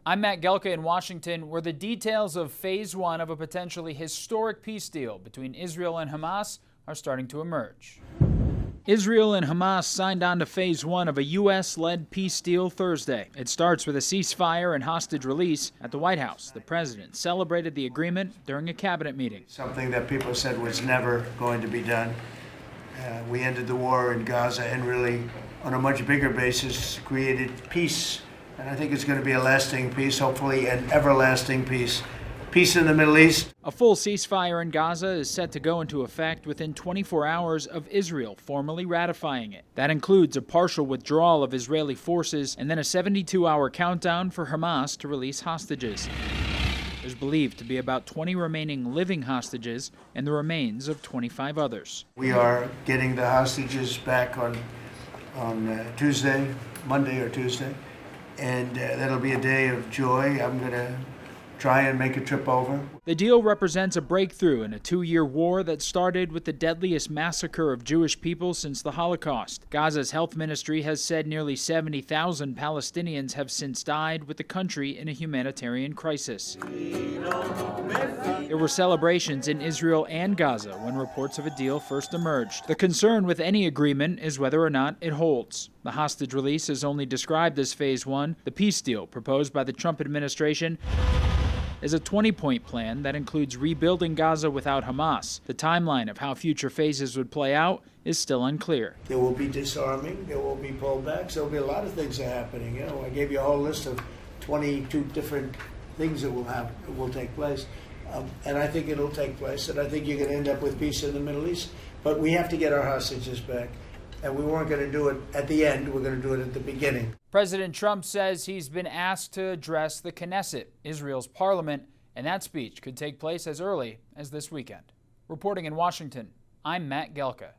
I'm Matt Gelka in Washington, where the details of Phase 1 of a potentially historic peace deal between Israel and Hamas are starting to emerge. Israel and Hamas signed on to Phase 1 of a U.S.-led peace deal Thursday. It starts with a ceasefire and hostage release. At the White House, the president celebrated the agreement during a cabinet meeting. Something that people said was never going to be done. We ended the war in Gaza and really, on a much bigger basis, created peace. And I think it's going to be a lasting peace, hopefully an everlasting peace. Peace in the Middle East. A full ceasefire in Gaza is set to go into effect within 24 hours of Israel formally ratifying it. That includes a partial withdrawal of Israeli forces and then a 72-hour countdown for Hamas to release hostages. There's believed to be about 20 remaining living hostages and the remains of 25 others. We are getting the hostages back on Tuesday, Monday or Tuesday. And that'll be a day of joy. I'm going to try and make a trip over. The deal represents a breakthrough in a 2-year war that started with the deadliest massacre of Jewish people since the Holocaust. Gaza's health ministry has said nearly 70,000 Palestinians have since died, with the country in a humanitarian crisis. There were celebrations in Israel and Gaza when reports of a deal first emerged. The concern with any agreement is whether or not it holds. The hostage release is only described as Phase 1. The peace deal proposed by the Trump administration is a 20-point plan that includes rebuilding Gaza without Hamas. The timeline of how future phases would play out is still unclear. There will be disarming, there will be pullbacks, there will be a lot of things that are happening. I gave you a whole list of 22 different things that will take place. And I think it'll take place, and I think you're going to end up with peace in the Middle East. But we have to get our hostages back. And we weren't going to do it at the end, we're going to do it at the beginning. President Trump says he's been asked to address the Knesset, Israel's parliament, and that speech could take place as early as this weekend. Reporting in Washington, I'm Matt Gelka.